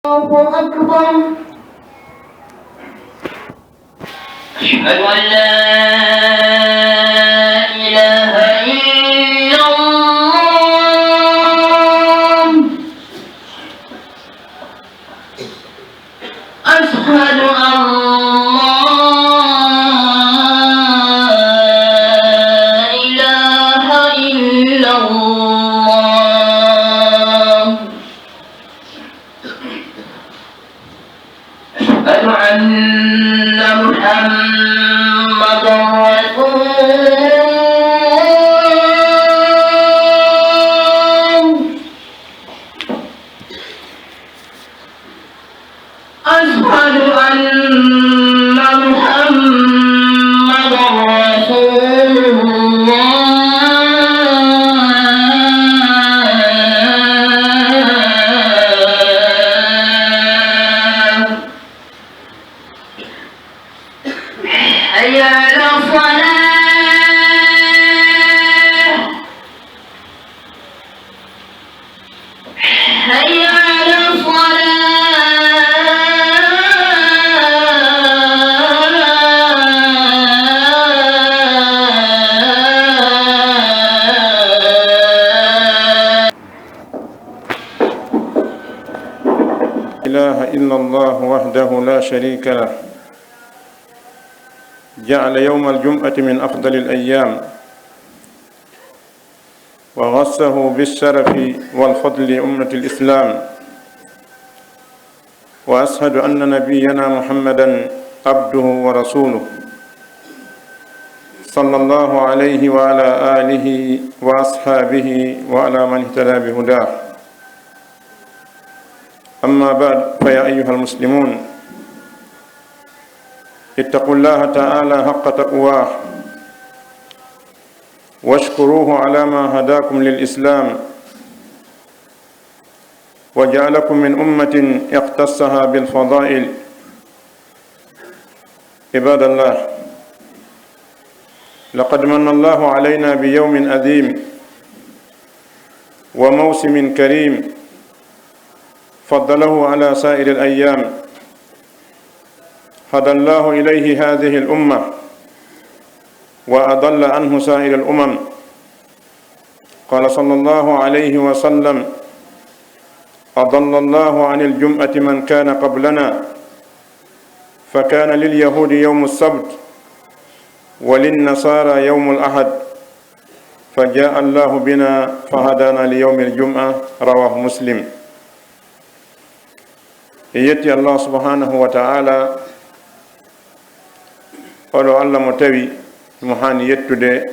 الله أكبر. أشهد أن لا إله إلا الله. أشهد أن لا إله إلا الله. أشهد أن محمدا رسول الله. أشهد أن محمدا رسول الله. حي على الصلاة. حي على إله إلا الله وحده لا شريك له جعل يوم الجمعة من أفضل الأيام وغصه بالشرف والفضل لأمة الإسلام، وأشهد أن نبينا محمدا عبده ورسوله صلى الله عليه وعلى آله وأصحابه وعلى من اهتدى بهداه. أما بعد، فيا أيها المسلمون، اتقوا الله تعالى حق تقواه واشكروه على ما هداكم للإسلام وجعلكم من أمة اختصها بالفضائل. عباد الله، لقد من الله علينا بيوم عظيم وموسم كريم فضله على سائر الأيام، هدى الله إليه هذه الأمة وأضل عنه سائر الأمم. قال صلى الله عليه وسلم: أضل الله عن الجمعة من كان قبلنا، فكان لليهود يوم السبت وللنصارى يوم الأحد، فجاء الله بنا فهدانا ليوم الجمعة. رواه مسلم. يتي الله سبحانه وتعالى oɗo Allah mo tawi himo hani yettude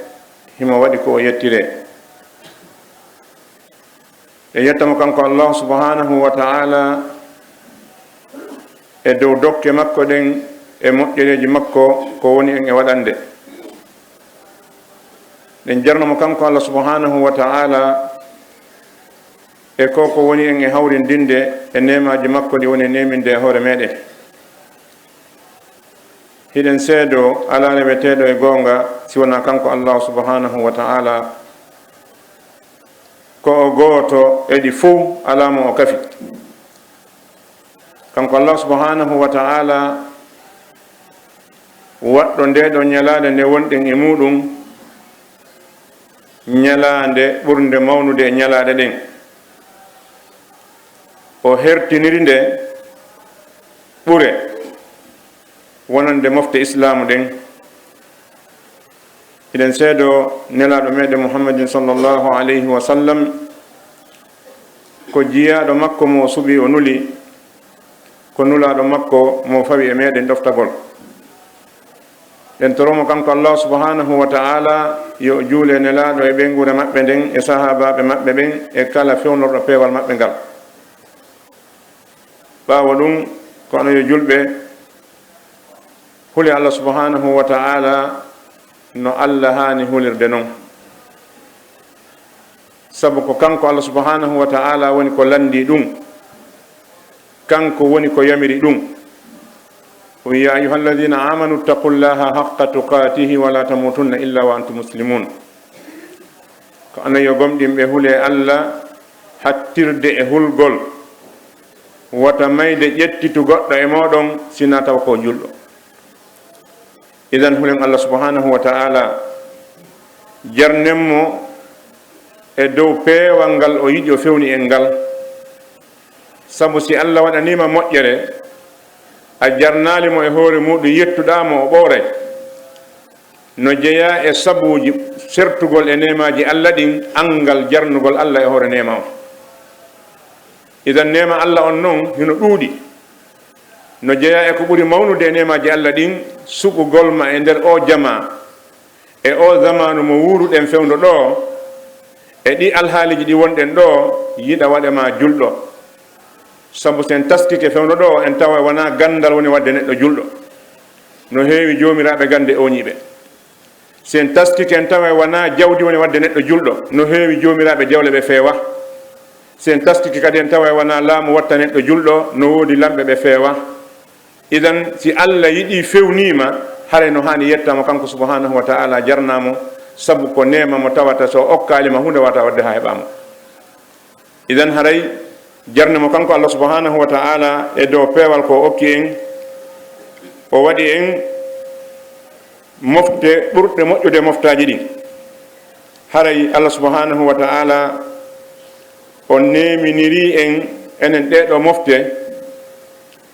himo waɗi ko o yettire. E yettamo kanko Allah subhanahu wa ta'ala e dow dokke makko ɗen e moƴƴereji makko ko woni en e waɗande. ɗen jarnomo kanko Allah subhanahu wa ta'ala e ko woni en e hawrindinde e nemaji makko ɗi woni neminde e hoore meɗen. hiɗen seedo ala reweteɗo e goonga siwona kanko Allah subhanahu wa ta'ala, ko o gooto eɗi fuu alamo o kafi. kanko Allah subhanahu wa ta'ala waɗɗo ndeɗo ñalade nde wonɗen e muɗum ñalade ɓurde mawnude e ñalade ɗen. o hertiniri nde ɓure wonande mofte islamu ɗen. hiɗen seedo nelaɗo meɗen muhammadin sallllahu alayhi wa sallam ko jiyaɗo makko mo suɓi o nuli, ko nulaɗo makko mo fawi e meɗen ɗoftagol. ɗen toromo kanko Allah subhanahu wa ta'ala yo juule nelaɗo e ɓengure maɓɓe nden e sahabaɓe maɓɓe ɓen e kala fewnorɗo peewal maɓɓe ngal. ɓawo ɗum kono yo julɓe huli Allah subhanahu wa ta'ala no Allah hani hulirde noon, sabu ko kanko Allah subhanahu wa ta'ala woni ko landi ɗum, kanko woni ko yamiri ɗum. ya ayuha alladina amanu ittaqullaha haqqa tuqatihi wa la tamutunna illa wa antum muslimun. ko anayo gomɗinɓe hule Allah hattirde e hulgol wata mayde ƴettitu goɗɗo e moɗon sina taw ko julɗo. idan hulen Allah subhanahu wa ta'ala jarnenmo e dow peewal ngal o yiɗi o fewni en ngal, sabu si Allah waɗanima moƴƴere a jarnalimo e hoore muɗum yettuɗamo o ɓooray no jeeya e sabuji sertugol e nemaji Allah ɗin angal jarnugol Allah e hoore nema o. idan nema Allah on noon hino ɗuuɗi no jeeya e ko ɓuri mawnude e nemaji Allah ɗin suɓugol ma e nder o jama e o zamanu mo wuruɗen fewndo ɗo e ɗi alhaaliji ɗi wonɗen ɗo yiɗa waɗema julɗo, sabu sen taskike fewndo ɗo en tawa wona gandal woni wadde neɗɗo julɗo no heewi jomiraɓe gande oñiɓe. sen taskike en tawa wona jawdi woni wadde neɗɗo julɗo no heewi jomiraɓe jawle ɓe feewa. sen taskike kadi en tawa wona laamu watta neɗɗo julɗo no woodi lamɓe ɓe feewa. idan si Allah yiɗi fewnima hare no hani yettamo kanko subhanahu wa ta'ala jarnamo, sabu ko nema mo tawata so okkalima hunde wata wadde ha heɓamo. idan haray jarnemo kanko Allah subhanahu wa ta'ala e dow peewal ko okki en, o waɗi en mofte ɓurɗe moƴƴude moftaji ɗin. haray Allah subhanahu wa ta'ala o neminiri en enen ɗeɗo mofte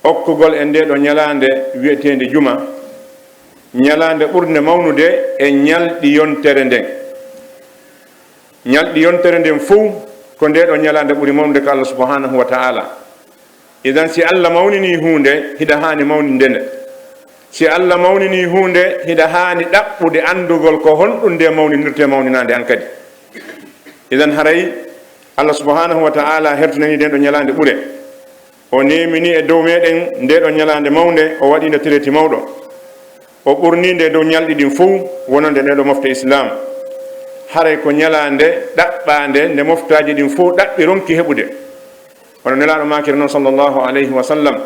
okkugol en nde ɗo ñalande wiyetende juma, ñalande ɓurde mawnude e ñalɗi yontere nden. ñalɗi yontere nden fuu ko nde ɗo ñalande ɓuri mawnude ko Allah subhanahu wa ta'ala. idan si Allah mawnini hunde hiɗa hani mawninde nde, si Allah mawnini hunde hiɗa hani ɗaɓɓude andugol ko honɗum nde mawninirte mawninande an kadi. idan haray Allah subhanahu wa ta'ala hertunani den ɗo ñalande ɓure, o nemini e dow meɗen nde ɗo ñalande mawnde, o waɗinde tireti mawɗo, o ɓurninde dow ñalɗi ɗin fuu wonande nde ɗo mofte islam. haray ko ñalande ɗaɓɓande nde moftaji ɗin fuu ɗaɓɓi ronki heɓude. hono nelaɗo makire noon sallllahu alayhi wa sallam,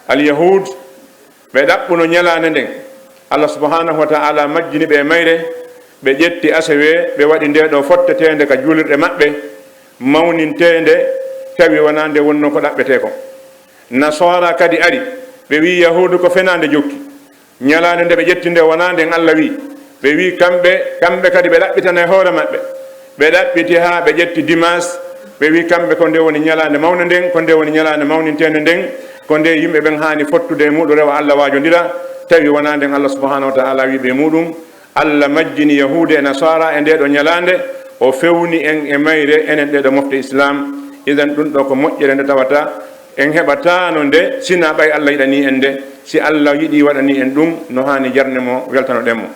alyahud ɓe ɗaɓɓuno ñalande nden, Allah subhanahu wa ta'ala majjini ɓe mayre, ɓe ƴetti asawe ɓe waɗi nde ɗo fottetende ka julirɗe maɓɓe mawnintende, tawi wona nde wonno ko ɗaɓɓete ko. nasara kadi ari ɓe wi yahudu ko fenande jokki, ñalande nde ɓe ƴetti nde wona nden Allah wi, ɓe wi kamɓe kadi ɓe ɗaɓɓitana e hoore maɓɓe, ɓe ɗaɓɓiti ha ɓe ƴetti dimas, ɓe wi kamɓe ko nde woni ñalande mawne nden, ko nde woni ñalande mawnintende nden, ko nde yimɓe ɓen hani fottude e muɗum rewa Allah wajodira, tawi wona nden Allah subhanahu wa ta'ala wi ɓe muɗum. Allah majjini yahude e nasara e nde ɗo ñalande, o fewni en e mayre enen ɗeɗo mofte islam. idan ɗum ɗo ko moƴƴere nde tawata en heɓatano nde sina ɓay Allah yiɗani en nde. si Allah yiɗi waɗani en ɗum no hani jarne mo weltano ɗenmo.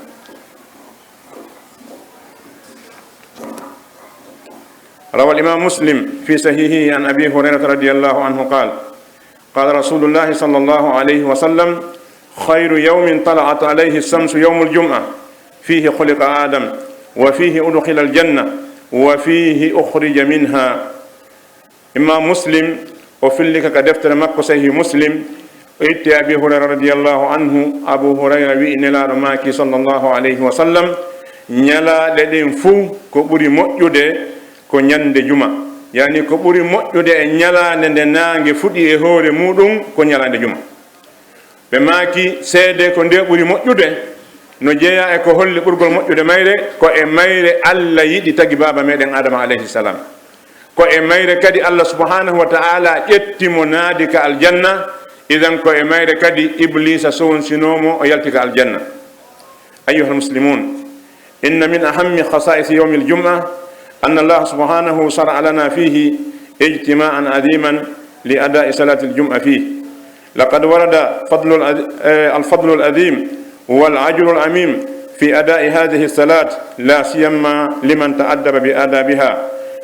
روى الإمام مسلم في صحيحه عن أبي هريرة رضي الله عنه قال قال رسول الله صلى الله عليه وسلم خير يوم طلعت عليه الشمس يوم الجمعة فيه خلق آدم وفيه أدخل الجنة وفيه أخرج منها. إمام مسلم وفي لك كدفتر مكة صحيح مسلم إتي أبي هريرة رضي الله عنه أبو هريرة وإن لا رماكي صلى الله عليه وسلم ñala ɗeɗen fuu ko ɓuri moƴƴude ko ñande juma, yani ko ɓuri moƴƴude e ñalande nde nangue fuɗi e hoore muɗum ko ñalande juma. ɓe maaki seede ko nde ɓuri moƴƴude no jeeya e ko holli ɓurgol moƴƴude mayre ko e mayre Allah yiɗi tagi baba meɗen Adama alayhi salam, ko e mayre kadi Allah subhanahu wa ta'ala ƴettimo naadi ka aljanna. idan ko e mayre kadi iblisa sownsinomo o yalti ka aljanna. أيها المسلمون إن من أهم خصائص يوم الجمعة أن الله سبحانه شرع لنا فيه اجتماعا عظيما لأداء صلاة الجمعة فيه. لقد ورد الفضل العظيم والأجر العميم في أداء هذه الصلاة، لا سيما لمن تأدب بآدابها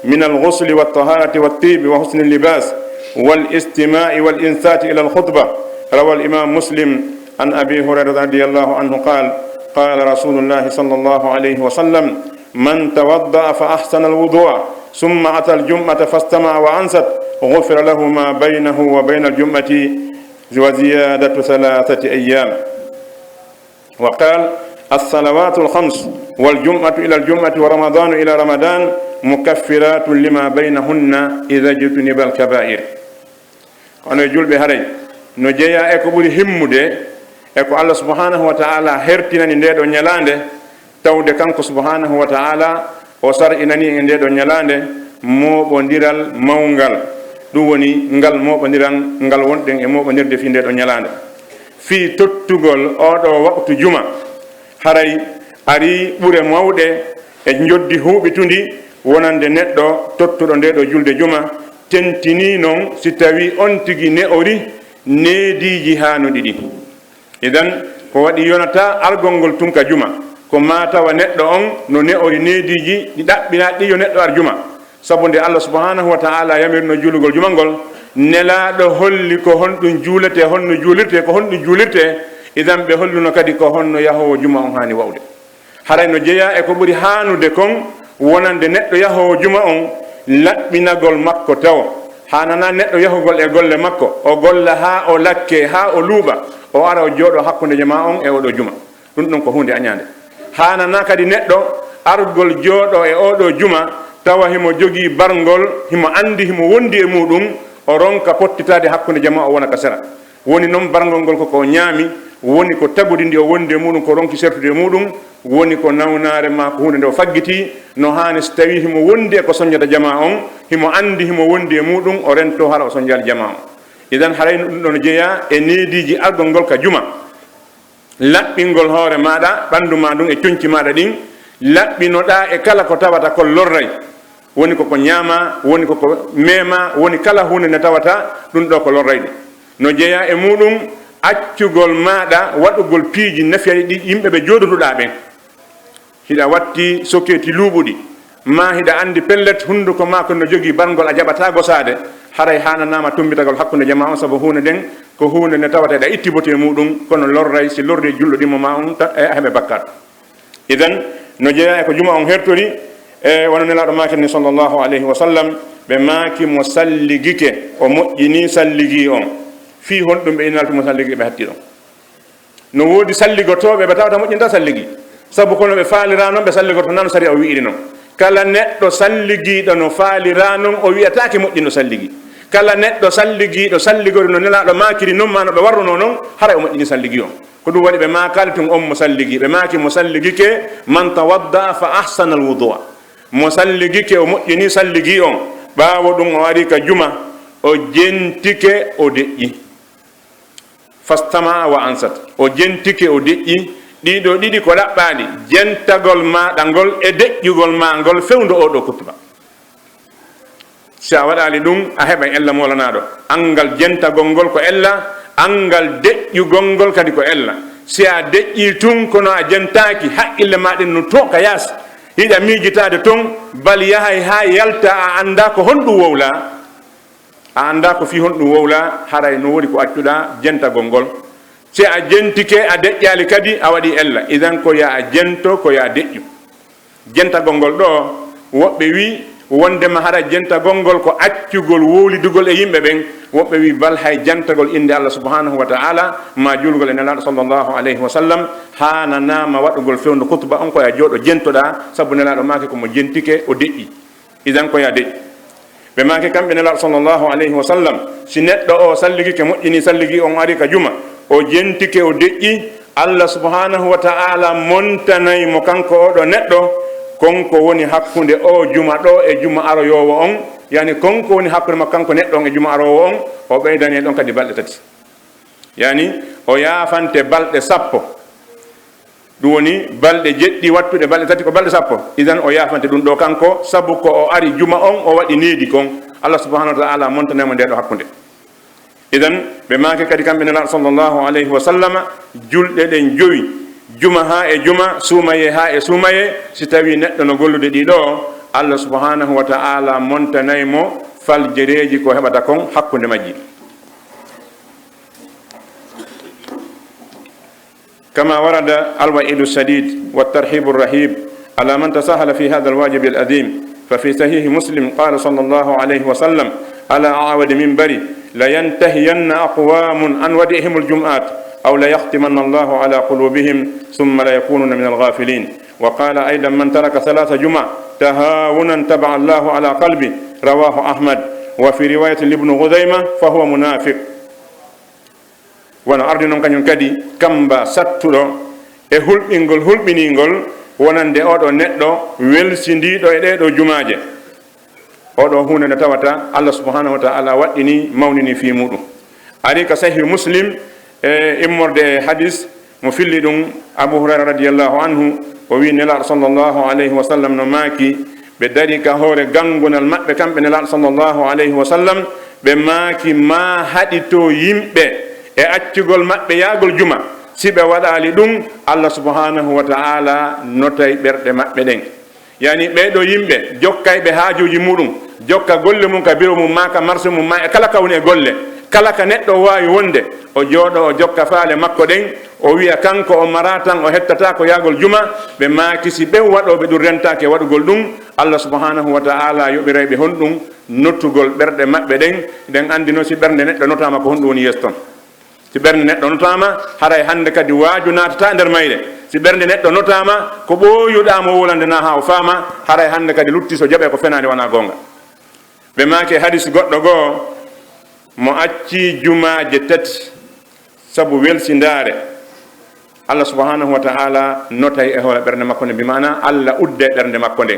من الغسل والطهارة والطيب وحسن اللباس والاستماع والإنصات إلى الخطبة. روى الإمام مسلم عن أبي هريرة رضي الله عنه قال قال رسول الله صلى الله عليه وسلم من توضأ فأحسن الوضوء ثم أتى الجمعة فاستمع وأنصت غفر له ما بينه وبين الجمعة وزيادة 3 أيام. وقال الصلوات الخمس والجمعة إلى الجمعة ورمضان إلى رمضان مكفرات لما بينهن إذا اجتنب الكبائر. ono julɓe haray no jeeya e ko ɓuri himmude e ko Allah subhanahu wa ta'ala hertinani nde ɗo ñalande tawde kanko subhanahu wa ta'ala o sar'inani e nde ɗo ñalande moɓodiral mawngal ɗum woni ngal moɓodiral ngal wonɗen e moɓodirde fi nde ɗo ñalande fi tottugol oɗo waktu juma haray ari ɓure mawɗe e joddi huɓitundi wonande neɗɗo tottuɗo nde ɗo julde juma tentini noon si tawi on tigi ne'ori neediji hanuɗi ɗi idan ko waɗi yonata argol ngol tunka juma ko ma tawa neɗɗo on no ne'ori neediji ɗi ɗaɓɓina ɗi yo neɗɗo ar juma sabu nde Allah subhanahu wa ta'ala yamirno julugol juma ngol nelaɗo holli ko honɗum juulete honno juulirte ko honɗum juulirte idan ɓe holluno kadi ko honno yahowo juma on hani wawde haray no jeeya e ko ɓuri hanude kon wonande neɗɗo yahowo juma on laɓɓinagol makko taw hanana neɗɗo yahugol e golle makko o golla ha o lakke ha o luuɓa o ara o jooɗo hakkude jama on e oɗo juma ɗum ɗon ko hunde añade hanana kadi neɗɗo argol jooɗo e oɗo juma tawa himo jogii bargol himo andi himo wondi e muɗum o ronka pottitade hakkude jama o wona ka sera woni noon bargol ngol koko ñaami woni ko tagudi ndi o wondi e muɗum ko ronki sertude e muɗum woni ko nawnare ma ko hunde nde o faggiti no hani so tawi himo wondi e ko soñjata jama on himo andi himo wondi e muɗum o rento hara o soñjal jama on idan haray ɗum ɗon jeeya e neediji argol ngol ka juma laɓɓingol hoore maɗa ɓandu ma ɗum e coñci maɗa ɗin laɓɓinoɗa e kala ko tawata ko lorray woni koko ñaama woni koko mema woni kala hunde nde tawata ɗum ɗo ko lorray ɗe no jeeya e muɗum accugol maɗa waɗugol piiji nafiyaɗi ɗi yimɓe ɓe joɗotoɗa ɓen hiɗa watti sokketi luuɓuɗi ma hiɗa andi pellet hunduko ma ko no jogii bargol a jaɓata gosade haray hananama tumbitagol hakkude jama on saabu hunde nden ko hunde nde tawata eɗa itti bote muɗum kono lorray si lorri julɗo ɗimmo ma on e heɓe bakkat idan no jeeya e ko juma on hertori e wono nelaɗo makene sallllahu alayhi wa sallam ɓe maaki mo salligike o moƴƴini salligi on fi honɗum ɓe innaltumo salligi ɓe hatti ɗon no woodi salligotoɓe ɓe tawata moƴƴinta salligi sabu kono ɓe faalira noon ɓe salligoto nan sari o wiiri noon kala neɗɗo salligiɗo no faalira noon o wiyatake moƴƴino salligi kala neɗɗo salligiɗo salligori no nelaɗo makiri noon ma no ɓe warruno noon haray o moƴƴini salligi on ko ɗum waɗi ɓe makali tun on mo salligi ɓe maaki mo salligike man tawadda fa ahsana al wudua mo salligike o moƴƴini salligi on ɓaawo ɗum o ari ka juma o jentike o deƴƴi fastama wa ansat o jentike o deƴƴi ɗiɗo ɗiɗi ko ɗaɓɓaɗi jentagol maɗa ngol e deƴƴugol ma ngol fewndo oɗo kutuba si a waɗali ɗum a heɓan ella molanaɗo angal jentagol ngol ko ella angal deƴƴugol ngol kadi ko ella si a deƴƴi tun kono a jentaki haqqille maɗen no to ka yaasi hiɗa miijitade toon bal yahay ha yalta a anda ko honɗum wowla a anda ko fi honɗum wowla haray no woni ko accuɗa jentagol ngol si a jentike a deƴƴali kadi a waɗi ella idan ko ya a jento ko ya deƴƴu jentagol ngol ɗo woɓɓe wi wondema hara jentagol ngol ko accugol wowlidugol e yimɓe ɓen woɓɓe wi bal hay jantagol inde Allah subhanahu wa ta'ala ma julgol e nelaɗo sallllahu alayhi wa sallam hananama waɗugol fewndo kutuba on koya jooɗo jentoɗa saabu nelaɗo make komo jentike o deƴƴi idan koya deƴƴi ɓe make kamɓe nelaɗo sallllahu alayhi wa sallam si neɗɗo o salligike moƴƴini salligi on ari ka juma o jentike o deƴƴi Allah subhanahu wa ta'ala montanaymo kanko oɗo neɗɗo konko woni hakkunde o juma ɗo e juma aroyowo on yani konko woni hakkude makko kanko neɗɗo on e juma arowo on o ɓeydani ɗon kadi balɗe tati yani o yaafante balɗe sappo ɗum woni balɗe jeɗɗi wattuɗe balɗe tati ko balɗe sappo idan o yaafante ɗum ɗo kanko sabu ko o ari juma on o waɗi needi kon Allah subhanahu wa ta'ala montanaymo nde ɗo hakkunde idan ɓe make kadi kamɓe nelaɗo sallllahu alayhi wa sallama julɗe ɗen joyi juma ha e juma suumaye ha e suumaye si tawi neɗɗo no gollude ɗiɗo Allah subhanahu wa ta'ala montanaymo faljereji ko heɓata kon hakkunde majji كما ورد الوعيد الشديد والترحيب الرهيب على من تساهل في هذا الواجب الأديم ففي صحيح مسلم قال صلى الله عليه وسلم على أعود منبري لينتهين أقوام عن ودعهم الجمعات أو ليختمن الله على قلوبهم ثم ليكونون من الغافلين وقال أيضا من ترك 3 جمع تهاونا تبع الله على قلبه رواه أحمد wa fi riwayati libnu Ghudayma fa huwa munafiq. wona ardi noon kañum kadi kamba sattuɗo e hulɓingol hulɓiningol wonande oɗo neɗɗo welsindiɗo e ɗeɗo jumaje. oɗo hunde nde tawata Allah subhanahu wa ta'ala waɗɗini mawnini fi muɗum. ari ka sahih Muslim e immorde e hadis mo filli ɗum Abu Hurayra radiyallahu anhu o wi nelaɗo sallllahu alayhi wa sallam no maaki ɓe dari ka hoore gangunal maɓɓe kamɓe nelaɗo sallllahu alayhi wa sallam ɓe maaki ma haɗito yimɓe e accugol maɓɓe yaagol juma. si ɓe waɗali ɗum Allah subhanahu wa ta'ala notay ɓerɗe maɓɓe ɗen. yani ɓeɗo yimɓe jokkayɓe haajuji muɗum, jokka golle mum ka biro mum ma ka marché mum ma e kala ka woni e golle, kala ka neɗɗo wawi wonde o jooɗo o jokka faale makko ɗen o wiya kanko o mara tan o hettata ko yaagol juma. ɓe maakisi ɓen waɗoɓe ɗum rentake waɗugol ɗum Allah subhanahu wa ta'ala yoɓirayɓe hon ɗum nottugol ɓerɗe maɓɓe ɗen. ɗen andino si ɓernde neɗɗo notama ko honɗum woni yeeso ton. si ɓernde neɗɗo notama haray hande kadi waaju natata nder mayre. si ɓernde neɗɗo notama ko ɓooyuɗamo wolandena ha o faama haray hande kadi lutti so jaɓe ko fenade wona gonga. ɓe maake hadis goɗɗo goo mo acci jumaje tati sabu welsindare Allah subhanahu wa ta'ala notay e hoore ɓernde makko nde, bimana Allah udde ɓernde makko nde.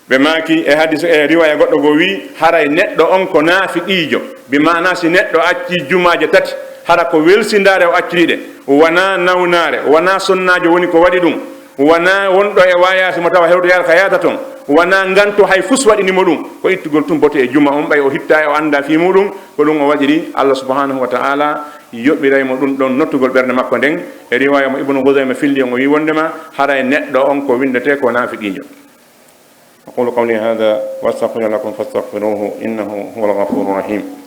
ɓe maaki e hadis e riwaya goɗɗo go wi haray neɗɗo on ko naafiqiijo, bimana si neɗɗo acci jumaje tati hara ko welsindare o acciriɗe, wona nawnare, wona sonnajo woni ko waɗi ɗum, wona wonɗo e wayasi mo tawa hewdo yara ka yaata toon, wona nganto hay fus waɗinimo ɗum, ko ittugol tum bote e juma on ɓay o hitta e o anda fi muɗum ko ɗum o waɗiri. Allah subhanahu wa ta'ala yoɓɓiraymo ɗum ɗon nottugol ɓernde makko nden. e riwaya mo ibnu Ghudayma filli on o wi wondema haray neɗɗo on ko windete ko naafiqiijo. aqulu qawli hada wa astaghfiru lakum fastaghfiruhu innahu huwal ghafurur rahim.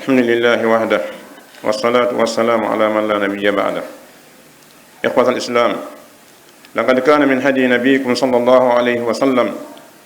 الحمد لله وحده والصلاة والسلام على من لا نبي بعده. إخوة الإسلام، لقد كان من هدي نبيكم صلى الله عليه وسلم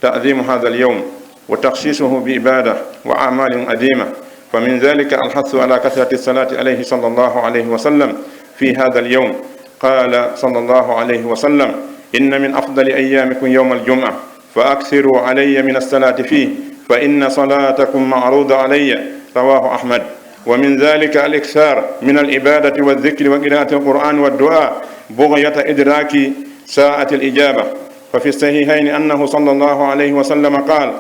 تعظيم هذا اليوم وتخصيصه بإبادة وأعمال أديمة، فمن ذلك الحث على كثرة الصلاة عليه صلى الله عليه وسلم في هذا اليوم. قال صلى الله عليه وسلم: إن من أفضل أيامكم يوم الجمعة فأكثروا علي من الصلاة فيه فإن صلاتكم معروضة علي. رواه أحمد. ومن ذلك الإكثار من العبادة والذكر وقراءة القرآن والدعاء بغية إدراك ساعة الإجابة. ففي الصحيحين أنه صلى الله عليه وسلم قال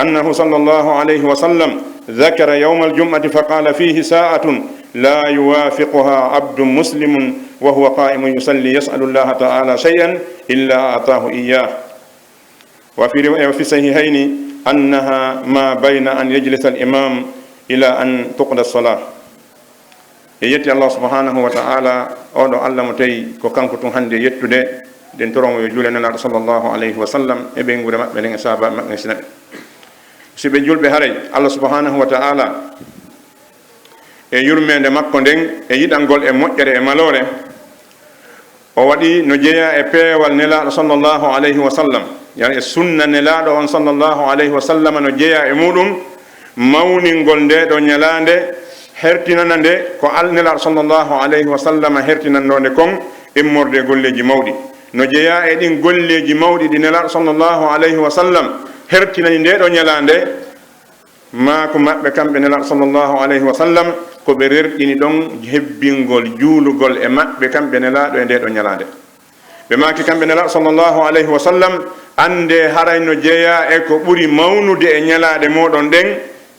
أنه صلى الله عليه وسلم ذكر يوم الجمعة فقال فيه ساعة لا يوافقها عبد مسلم وهو قائم يصلي يسأل الله تعالى شيئا إلا أعطاه إياه. وفي الصحيحين أنها ما بين أن يجلس الإمام ila an tuqda salah. e yetti Allah subhanahu wa ta'ala oɗo Allah mo tawi ko kanko tun hande yettude den toron yo juule nelaɗo sallllahu alayhi wa sallam e ɓeygude maɓɓe nden e sahaba maɓɓe e sinaɓe. si ɓe julɓe haray Allah subhanahu wa ta'ala e yurmede makko nden e yiɗalngol e moƴƴere e malore o waɗi no jeeya e peewal nelaɗo sallllahu alayhi wa sallam, yani e sunna nelaɗo on sallllahu alayhi wa sallam no jeeya e muɗum mawningol nde ɗo ñalande hertinana nde ko alnelaɗo sallllahu alayhi wa sallam hertinannode kon immorde golleji mawɗi. no jeeya e ɗin golleji mawɗi ɗi nelaɗo sallllahu alayhi wa sallam hertinani nde ɗo ñalande maako maɓɓe kamɓe nelaɗo sallllahu alayhi wa sallam ko ɓe rerɗini ɗon hebbingol juulugol e maɓɓe kamɓe nelaɗo e nde ɗo ñalande. ɓe maaki kamɓe nelaɗo sallllahu alayhi wa sallam ande haray no jeeya e ko ɓuri mawnude e ñalaɗe moɗon ɗen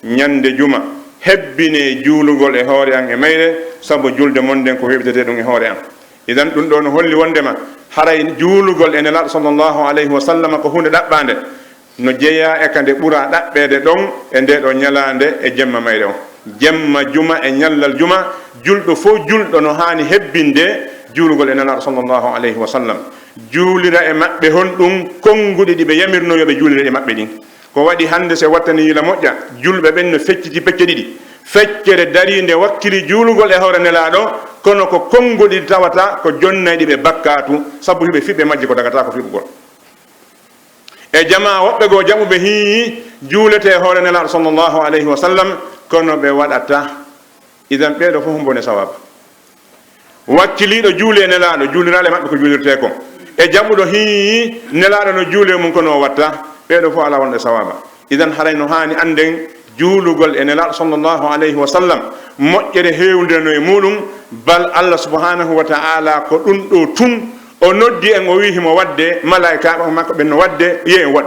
ñande juma hebbine juulugol e hoore an e mayre, sabu julde mon nden ko heɓitete ɗum e hoore an. idan ɗum ɗo no holli wondema haray juulugol e nelaɗo sallllahu alayhi wa sallam ko hunde ɗaɓɓande no jeeya e ka nde ɓura ɗaɓɓede ɗon e nde ɗo ñalande e jemma mayre on. jemma juma e ñallal juma julɗo fof julɗo no hani hebbinde juulugol e nelaɗo sallllahu alayhi wa sallam, juulira e maɓɓe hon ɗum konnguɗi ɗi ɓe yamirno yoɓe juulira e maɓɓe ɗin. ko waɗi hande so wattani yila moƴƴa julɓe ɓen no fecciti pecce ɗiɗi, feccere darinde wakkili juulugol e hoore nelaɗo, kono ko konnguɗi tawata ko jonnayɗi ɓe bakkatu, sabu hiɓe fiɓɓe majji ko dagata ko fiɓugol. e jama woɓɓe goo jaɓuɓe hi juulete hoore nelaɗo sallllahu alayhi wa sallam kono ɓe waɗata. idan ɓeeɗo fof bone sawaba. wakkiliɗo juule nelaɗo juuliraɗe maɓɓe ko juulirte ko e jaɓuɗo hi nelaɗo no juule mum kono watta ɓeeɗo fof ala wonɗe sawaba. idan haray no hani anden juulugol e nelaɗo sallllahu alayhi wa sallam moƴƴere hewdeno e muɗum bal allah subhanahu wa ta'ala ko ɗum ɗo tun o noddi en o wi himo wadde malaika makko ɓen no wadde ye en waɗ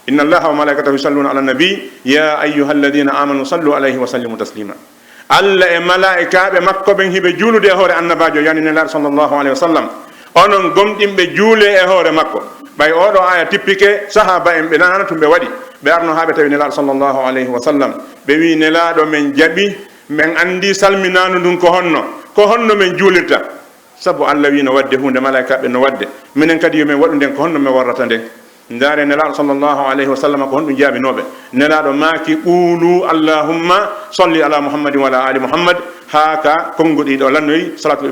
inna allaha wa malaikatahu yusalluna ala nabi ya ayyuha alladina amanu sallu alayhi wa sallimu taslima. allah e malaikaɓe makko ɓen hiɓe juulude e hoore annabajo yani nelaɗo sallllahu alayhi wa sallam onon gomɗinɓe juule e hoore makko. ɓay oɗo aya tippike sahaba en ɓe nanana tum ɓe waɗi ɓe arno haɓe tawi nelaɗo sallllahu alayhi wa sallam ɓe wi nelaɗo men jaɓi men andi salminanu ndun ko honno men juulirta sabu allah wi no wadde hunde malaikaɓe no wadde minen kadi yomin waɗu nden ko honno min warrata nden. ndaare nelaɗo sallllahu alayhi wa sallam ko honɗum jaabinoɓe nelaɗo maaki qulu allahumma salli ala muhammadin wa ala ali muhammad haaka konnguɗi ɗo lannoyi salatu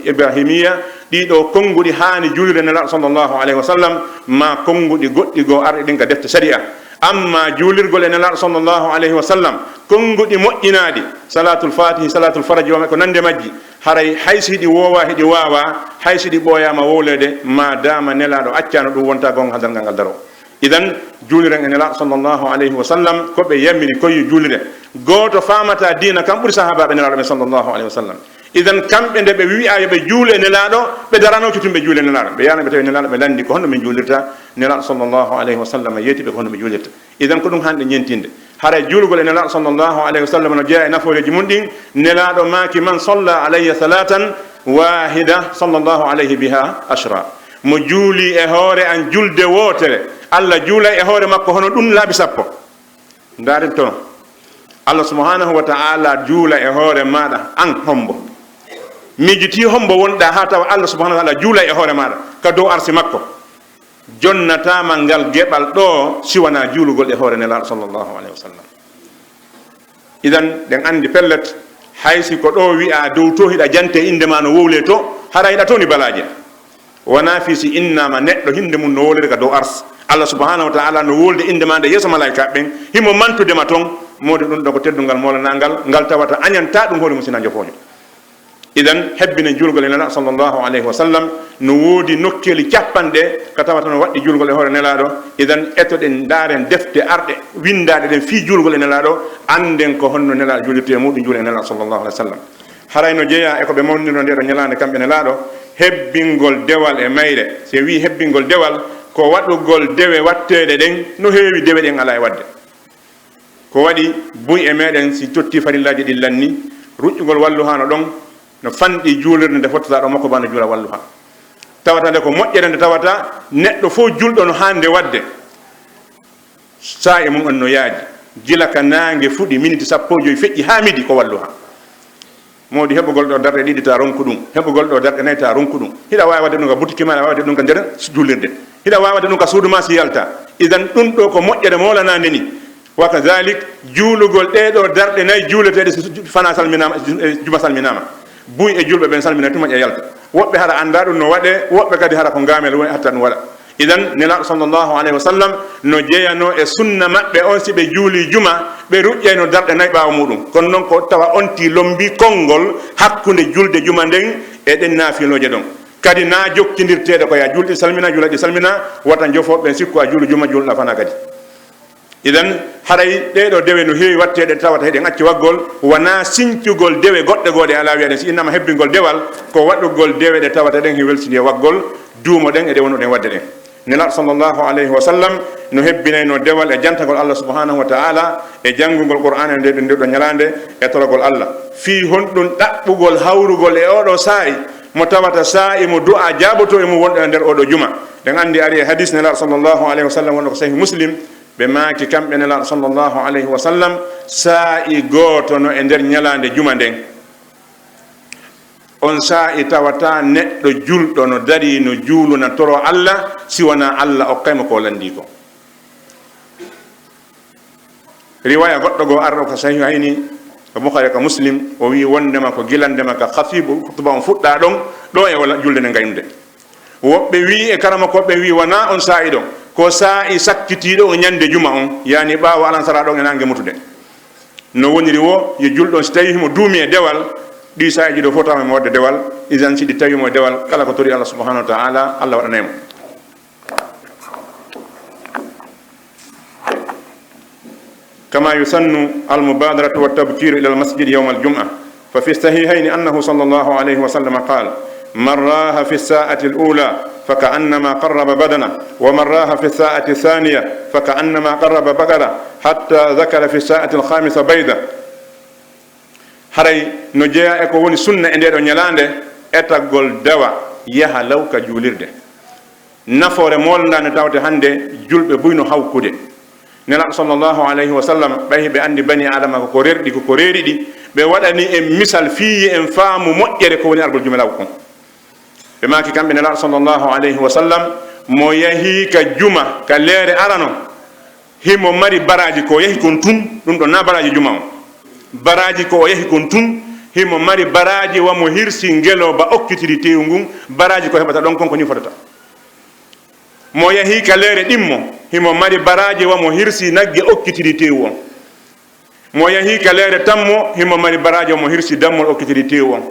ibrahimiya ɗiɗo konnguɗi haani juulire nelaɗo sallllahu alayhi wa sallam ma konnguɗi goɗɗi goo arɗe ɗin ka defte sharia. amma juulirgol e nelaɗo sallllahu alayhi wa sallam konnguɗi moƴƴinaɗi salatul fatihi salatul faraji wame ko nande majji haray haysi hiɗi woowa hiɗi waawa haysi ɗi ɓooyama wowlede ma dama nelaɗo accano ɗum wonta gonga hadal ngal daro. idan juuliren e nelaɗo sallllahu alayhi wa sallam koɓe yammiri koye juulire goto famata dina kam ɓuuri sahabaɓe nelaɗo ɓe sallllahu alayhi wa sallam. idan kamɓe nde ɓe wi'a yoɓe juule nelaɗo ɓe darano cutumɓe juule nelaɗo ɓe yana ɓe tawi nelaɗo ɓe landi ko honno min juulirta nelaɗo sallllahu alayhi wa sallam yeetiɓe ko honno ɓe juulirta. idan ko ɗum hande ñentinde haray juulugol e nelaɗo sallllahu alayhi wa sallam no jeeya e naforeji mum ɗin nelaɗo maaki man salla alayya salatan wahida sallllahu alayhi biha ashra. mo juuli e hoore an julde wootere allah juula e hoore makko hono ɗum laaɓi sappo. ndaari toon allah subhanahu wa ta'ala juula e hoore maɗa an hombo miijiti hombo wonɗa ha tawa allah subhanahu wa ta'ala juula e hoore maɗa ka dow arsi makko jonnatama ngal geɓal ɗo siwana juulugol e hoore nelaɗo sallllahu alayhi wa sallam. idan ɗen andi pellet haysi ko ɗo wi'a dow to hiɗa jante indema no wowle to hara hiɗa toni balaje wona fi si innama neɗɗo hinde mum no wowlede ka dow ars allah subhanahu wa ta'ala no wolde indema nde yeeso malaika ɓen himo mantudema toon modi ɗum ɗo ko teddungal molanangal ngal tawata añanta ɗum hoore musina jofoño. idan hebbinen julgol e nelaɗo sallllahu alayhi wa sallam no woodi nokkeli capanɗe ko tawata no waɗɗi julgol e hoore nelaɗo. idan etoɗen daaren defte arɗe windaɗe ɗen fi julgol e nelaɗo anden ko honno nelaɗo julirte e muɗum juule e nelaɗo sallllahu alayhi wa sallam. haray no jeeya e ko ɓe mawniro ndeɗo ñalande kamɓe nelaɗo hebbingol dewal e mayre se wi hebbingol dewal ko waɗugol dewe wattede ɗen no heewi dewe ɗen ala e wadde ko waɗi buy e meɗen si totti farillaji ɗi lanni ruƴƴugol wallu ha no ɗon no fanɗi juulirde nde fottata ɗo makko bano juula wallu ha tawata nde ko moƴƴere nde tawata neɗɗo fof julɗo no hande wadde sa e mum on no yaaji gila ka nangue fuɗi minute sappo joyi feƴƴi ha midi ko wallu ha modi heɓugol ɗo darɗe ɗiɗi ta ronku ɗum heɓugol ɗo darɗe nayyi ta ronku ɗum hiɗa wawi wadde ɗum ka boutique ma aɗa wawi wadde ɗum ka nder juulirde hiɗa wawi wadde ɗum ka suudu ma si yalta. idan ɗum ɗo ko moƴƴere molanade ni wa kadalik juulugol ɗeɗo darɗe nayyi juuleteɗe fana salminama juma salminama buy e julɓe ɓen salmina tuma e yalta woɓɓe hara anda ɗum no waɗe woɓɓe kadi hara ko gamel woni hatta ɗum waɗa. idan nelaɗo sallllahu alayhi wa sallam no jeeyano e sunna maɓɓe on si ɓe juuli juma ɓe ruƴƴayno darɗe nayyi ɓawa muɗum kono noon ko tawa onti lombi konngol hakkude julde juma nden e ɗen naafiloje ɗon kadi na jokkidirteɗe ko ya julɗi salmina juulaɗi salmina wata jofoɓe sikku a juulu juma julɗa fana kadi. idan haray ɗeɗo dewe no heewi watteɗe tawata heɗen acci waggol wona sincugol dewe goɗɗe goɗe ala wiyaɗen si innama hebbingol dewal ko waɗugol dewe ɗe tawata ɗen he welsidi e waggol duumo ɗen e ɗe wonoɗen wadde ɗen. nelaɗo sallllahu alayhi wa sallam no hebbinayno dewal e jantagol allah subhanahu wa ta'ala e janngugol qur'ana nde ɗo ndeɗo ñalande e torogol allah fi honɗum ɗaɓɓugol hawrugol e oɗo saa'i mo tawata saa'i mo du'a jaboto e mo wonɗo e nder oɗo juma. ɗen andi ari e hadis nelaɗo sallllahu alayhi wa sallam wonno ko sahih muslim ɓe maaki kamɓe nelaɗo sallllahu alayhi wa sallam saa'i gooto no e nder ñalande juma nden on saa'i tawata neɗɗo julɗo no dari no juuluna toro allah siwana allah okkaymo ko landi ko. riwaya goɗɗo goo arɗo ko sahih hayni ko bukhari ko muslim o wi wondema ko gilandema ka khatibu khutba on fuɗɗa ɗon ɗo e wala julde nde gaynude woɓɓe wi e karama koɓe wi wona on saa'i ɗon ko sa'i sakkitiɗo o ñande juma on yani ɓaawo alansara ɗon e nangue mutude no woniri wo yo julɗon so tawi himo duumi e dewal ɗi sa'iji ɗo fotama mo wadde dewal isan siɗi tawimo e dewal kala ko tori Allah subhanahu wa ta'ala Allah waɗanaymo كما يسن المبادرة والتبكير إلى المسجد يوم الجمعة ففي الصحيحين أنه صلى الله عليه وسلم قال من راه في الساعة الأولى فكأنما قرب بدنه ومن راه في الساعة الثانية فكأنما قرب بقرة حتى ذكر في الساعة الخامسة بيضة haray no jeeya e ko woni sunna e nde ɗo ñalande etagol dawa yaha law ka juulirde nafoore molnade tawte hande julɓe buyno hawkude nelaɗo sallllahu alayhi wa sallam ɓay ɓe andi bani adama koko rerɗi koko reeriɗi ɓe waɗani en misal fiyi en faamu moƴƴere ko woni argol jumelaw kon ɓe maki kamɓe nelaɗo sallllahu alayhi wa sallam mo yahi ka juma ka leere arano himo mari baraji ko yahi kon tun ɗum ɗo na baraji juma o baraji ko o yahi kon tun himo mari baraji wamo hirsi ngeloba okkitiri tewu ngun baraji ko heɓata ɗon kon ko ni fotata mo yahi ka leere ɗimmo himo mari baraji wamo hirsi nagge okkitiri tewu on mo yahi ka leere tammo himo mari baraji wamo hirsi dammol okkitiri tewu on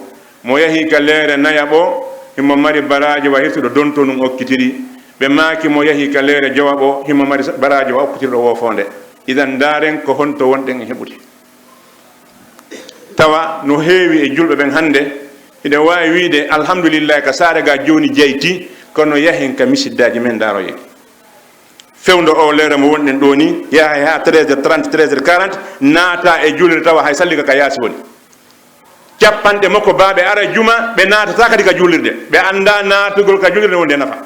mo yahi ka leere nayaɓo himo mari baraji wa hirsuɗo donto num okkitiri ɓe maaki mo yahi ka leere jowaɓo himo mari baraji wa okkitiriɗo wofonde idan daren ko honto wonɗen e heɓude tawa no heewi e julɓe ɓen hannde hiɗen waawi wiide alhamdulillahi ka saare ga jooni jeyti kono yahen ka misiddaji men daaroye fewndo o leere mo wonɗen ɗo ni yaha ha 13h30 13h40 naata e julde tawa hay sallika ka yaasi woni cappanɗe makko baaɓe ara juma ɓe naatata kadi ka juulirde ɓe annda naatugol ka juulirde wonde nafa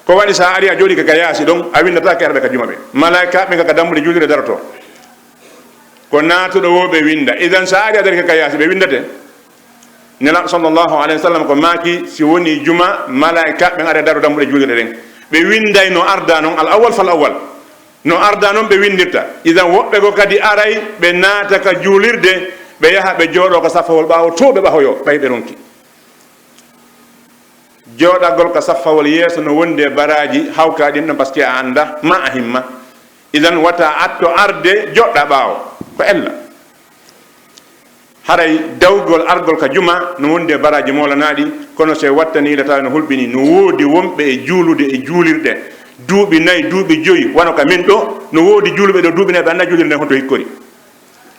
ko waɗi sa ari a jooɗi ka yaasi ɗon a windata ka arɓe ka juma ɓe malaika ɓe ka dammude juulirde daroto ko naatuɗo wo ɓe winda idan sa ari a dari ka yaasi ɓe windate nelaɗo sallllahu alayhi wa sallam ko maaki si woni juma malaika ɓen ara daro dammuɗe juulirde ɗen ɓe winday no arda noon al awwal fal awwal no arda noon ɓe windirta idan woɓɓe ko kadi aray ɓe naata ka juulirde ɓe yaha ɓe jooɗo ko saffawol ɓaawo to ɓe ɓahoyo ɓay ɓe ronki jooɗagol ko saffawol yeeso no wondi e baraji hawka ɗin ɗon par ce que a annda ma a himma idan wata atto arde joɗɗa ɓaawo ko ella haray dawgol argol ka juma no wondi e baraji molanaɗi kono so wattaniɗe taw no hulɓini no woodi wonɓe e juulude e juulirɗe duuɓi nayyi duuɓi joyi wano ka min ɗo no woodi juuluɓe ɗo duuɓi nayyi ɓe annda juulirde honto hikkori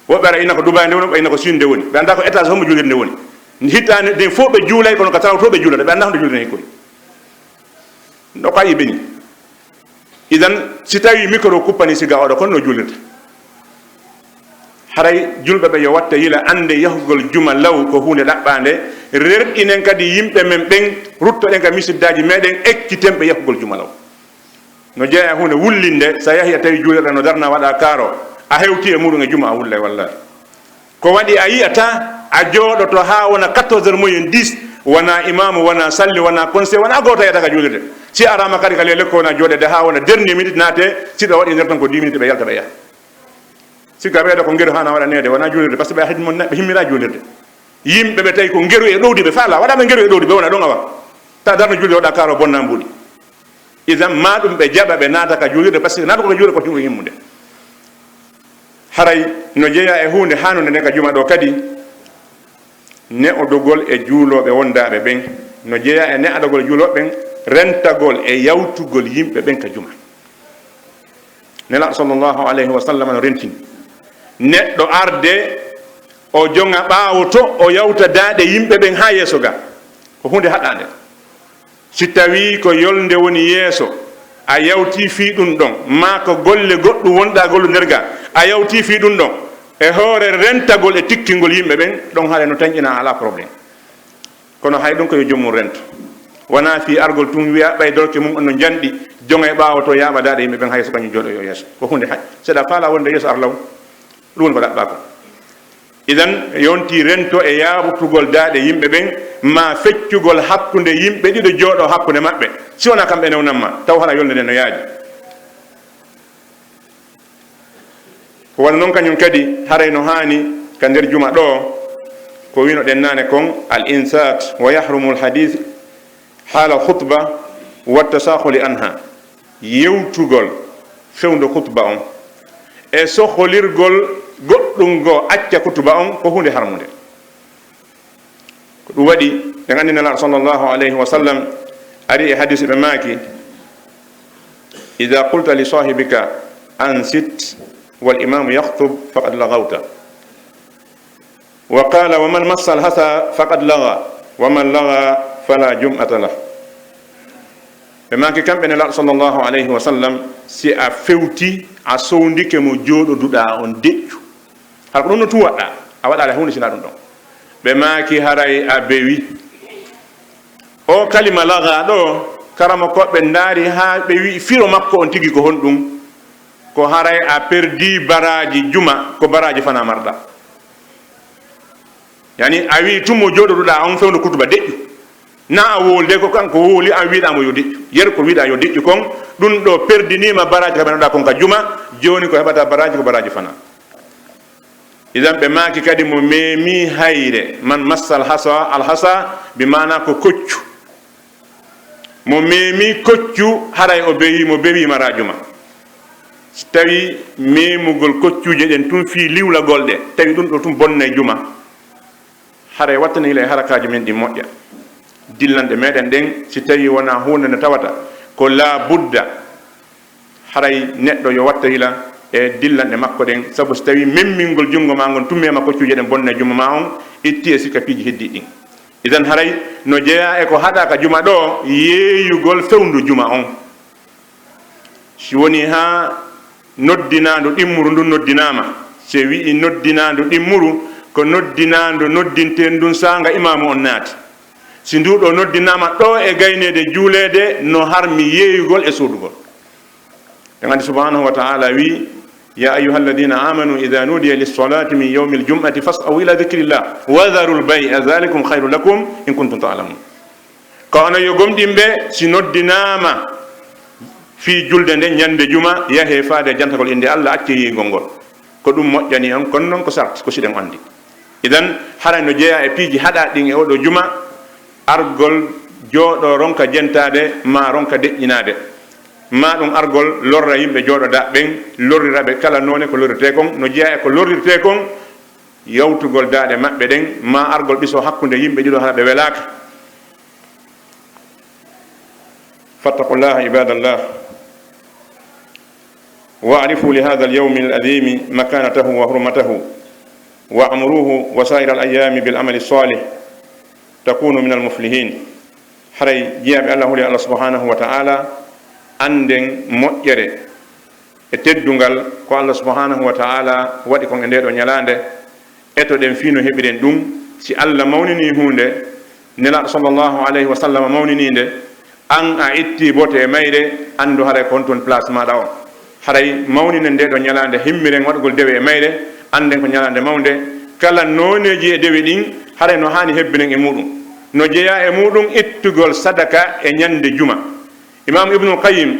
woɓɓe ara ina ko Dubai nde woni ɓe ina ko Chine nde woni ɓe annda ko étage hommo juulirde nde woni hittande nde fof ɓe juulay kono ko taw to ɓe juulata ɓe annda honto juulirde hikkori ɗo ko ayi ɓeni idan si tawi micro kuppani siga oɗo kono no juulirta haray julɓe ɓe yo watta yila ande yahugol juma law ko hunde ɗaɓɓande rerɗinen kadi yimɓe men ɓen ruttoɗen ka misiddaji meɗen ekkitenɓe yahugol juma law no jeeya hunde wullinde sa yahi a tawi juulirɗa no darna waɗa kaaro a hewti e muɗum e juma a wullay wallahi ko waɗi a yiyata a jooɗoto ha wona 14h moyen 10 wona imamu wona salli wona conseil wona goto yeyata ka juulirde si arama kadi ka le lekko wona jooɗede ha wona dernier minute naate siɗo waɗi nder tan ko 10 minutes ɓe yalta ɓe yaha sikka ɓeeɗa ko ngeru hana waɗanede wona juulirde par ce que ɓe hadimo ɓe himmira juulirde yimɓe ɓe tawi ko ngeru e ɗowdi ɓe faala waɗama ngeru e ɗowdi ɓe wona ɗon awa ta darno juulde waɗa kaaro bonna mbuuɗi idan ma ɗum ɓe jaɓa ɓe naata ka juulirde par ce que naata ko juulde ko timo himmude haray no jeeya e hunde hanude nde ka juma ɗo kadi ne'odogol e juuloɓe wondaɓe ɓen no jeeya e ne'adogol juuloɓe ɓen rentagol e yawtugol yimɓe ɓen ka juma nelaɗo sallllahu alayhi wa sallam no rentini neɗɗo arde o jonga ɓaawo to o yawta daaɗe yimɓe ɓen ha yeeso ga ko hunde haɗande si tawi ko yolde woni yeeso a yawti fi ɗum ɗon ma ko golle goɗɗum wonɗa gollu nder ga a yawti fi ɗum ɗon e hoore rentagol e tikkingol yimɓe ɓen ɗon haale no tañƴina ala probléme kono hay ɗum ko yo jommum rento wona fi argol tum wiya ɓay dorke mum no janɗi jonga e ɓaawo to yaɓa daaɗe yimɓe ɓen hay so kañum jooɗo yo yeeso ko hunde hay seeɗa faala wonde yeeso arlaw ɗum woni ko ɗaɓɓa ko idan yonti rento e yaɓutugol daaɗe yimɓe ɓen ma feccugol hakkude yimɓe ɗiɗo jooɗo hakkude maɓɓe si wona kamɓe newnanma taw hana yolde nde no yaaji ko wona noon kañum kadi haray no hani ka nder juma ɗo ko wino ɗen nane kon al insat wa yahrumu al hadith haala khutba wa tasahuli anha yewtugol fewndo kutuba on e soholirgol goɗɗum go acca kutuba on ko hunde harmude ko ɗum waɗi ɓe gandi nelaɗo sallllahu alayhi wa sallam ari e hadise ɓe maaki ida qulta li sahibika ansit wal imamu yahtub faqad lagawta wa qala wa man massa alhasa faqad laga wa man laga fala jum'ata lah ɓe maaki kamɓe nelaɗo sallllahu alayhi wa sallam si a fewti a sowdike mo jooɗoduɗa on deƴƴu hara ko ɗum no tu waɗɗa a waɗa ala hunde sina ɗum ɗon ɓe maaki haray a bewi o kalima laga ɗo karama koɓe ndaari ha ɓe wi firo makko on tigi ko honɗum ko haray a perdi baraji juma ko baraji fana marɗa yani a wi tummo jooɗoɗuɗa on fewno kutuba deƴƴu na a wolde ko kanko wooli an wiɗamo yo deƴƴu yer ko wiɗa yo deƴƴu kon ɗum ɗo perdinima baraji ka ɓenoɗa kon ka juma joni ko heɓata baraji ko baraji fana idan ɓe maaki kadi mo memi hayre man massa alhasa bi mana ko koccu mo memi koccu haray o bewi mo bewima rajuma so tawi memugol koccuje ɗen tun fi liwlagol ɗe tawi ɗum ɗo tum bonna e juma haray wattani hila e harakaji men ɗi moƴƴa dillanɗe meɗen ɗen si tawi wona hunde nde tawata ko la budda haray neɗɗo yo watta hila e dillanɗe makko ɗen saabu so tawi memmingol junngo ma ngon tummema koccuje ɗen bonna e juma ma on itti e sikka piiji heddi ɗin idan haray no jeeya e ko haɗaka juma ɗo yeeyugol fewndu juma on si woni ha noddinandu ɗimmuru ndun noddinama so wi noddinandu ɗimmuru ko noddinandu noddinten ndun sanga imamu on naati si nduɗo noddinama ɗo e gaynede juulede no harmi yeeyugol e suudugol ɓe gandi subhanahu wa taala wi ya ayuha alladina amanu ida nudiya lissolati min yawmi ljum'ati fas'aw ila dhikrillah wa dharu lbay'a dhalikum khayru lakum in kuntum ta'lamun ko ono yo gomɗinɓe si noddinama fi julde nde ñande juma yahe faade jantagol inde allah acce yeygol ngol ko ɗum moƴƴani on kono noon ko sart ko siɗen andi idan haray no jeeya e piiji haɗa ɗin e oɗo juma argol jooɗo ronka jentade ma ronka deƴƴinade ma ɗum argol lorra yimɓe jooɗoɗa ɓen lorriraɓe kala noone ko lorrirte kon no jeeya e ko lorrirte kon yawtugol daaɗe maɓɓe ɗen ma argol ɓiso hakkude yimɓe ɗiɗo hala ɓe welaka fattaqullaha ibadallah wa arifu li hada alyawmi aladimi makanatahu wa hurmatahu wa amruhu wa saira alayami bil amali salih takunu min almuflihin haray jiyaɓe allah huli allah subhanahu wa ta'ala anden moƴƴere e teddungal ko allah subhanahu wa ta'ala waɗi kon e ndeɗo ñalande eto ɗen fino heɓiren ɗum si allah mawnini hunde nelaɗo sallllahu alayhi wa sallam mawnininde an a itti bote e mayre andu haray ko hontoon place maɗa o haray mawninen ndeɗo ñalande himmiren waɗgol dewe e mayre anden ko ñalande mawde kala noneji e dewe ɗin haray no hani hebbinen e muɗum no jeeya e muɗum ittugol sadaka e ñande juma imam ibnul qayyim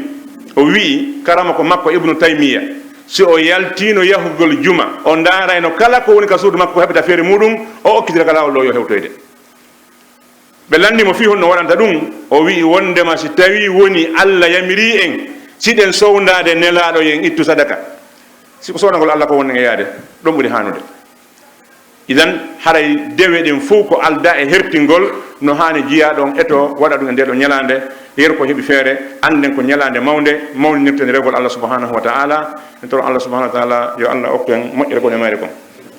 o wi karama ko makko ibnu taymiya si o yaltino yahugol juma o daarayno kala ko woni ka suudu makko ko heɓata feere muɗum o okkitira ka lawol ɗo yo hewtoyde ɓe landimo fi honno waɗanta ɗum o wi wondema si tawi woni allah yamiri en siɗen sowdade nelaɗo yen ittu sadaka siko sownagol allah ko wonnen e yaade ɗon ɓuuri hanude idan haray dewe ɗen fof ko alda e hertingol no hani jiya ɗon eto waɗa ɗum e ndeɗo ñalande yer ko heeɓi feere anden ko ñalande mawde mawninirten rewgol allah subhanahu wa ta'ala en toro allah subhanahu wa ta'ala yo allah okken moƴƴere kon e mayre kon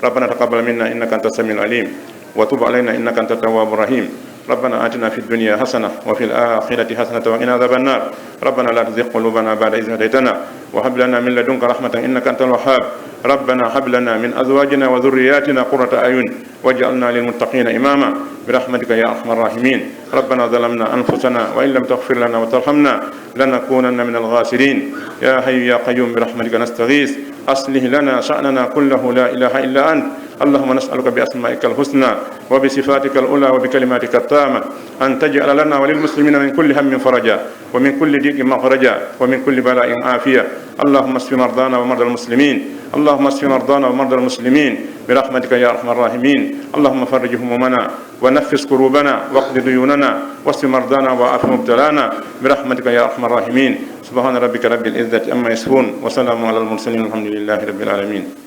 rabbana taqabbal minna innaka anta samiul alim wa tub alayna innaka anta tawwabur rahim ربنا آتنا في الدنيا حسنة وفي الآخرة حسنة وقنا عذاب النار ربنا لا تزغ قلوبنا بعد إذ هديتنا وهب لنا من لدنك رحمة إنك أنت الوهاب ربنا هب لنا من أزواجنا وذرياتنا قرة أعين واجعلنا للمتقين إماما برحمتك يا أرحم الراحمين ربنا ظلمنا أنفسنا وإن لم تغفر لنا وترحمنا لنكونن من الخاسرين يا حي يا قيوم برحمتك نستغيث أصلح لنا شأننا كله لا إله إلا أنت اللهم نسألك بأسمائك الحسنى وبصفاتك الأولى وبكلماتك التامة أن تجعل لنا وللمسلمين من كل هم فرجا ومن كل ضيق مخرجا ومن كل بلاء عافية اللهم اشف مرضانا ومرضى المسلمين اللهم اشف مرضانا ومرضى المسلمين برحمتك يا أرحم الراحمين. اللهم فرج همومنا ونفس كروبنا واقض ديوننا واشف مرضانا وعاف مبتلانا برحمتك يا أرحم الراحمين. سبحان ربك رب العزة عما يصفون وسلام على المرسلين والحمد لله رب العالمين.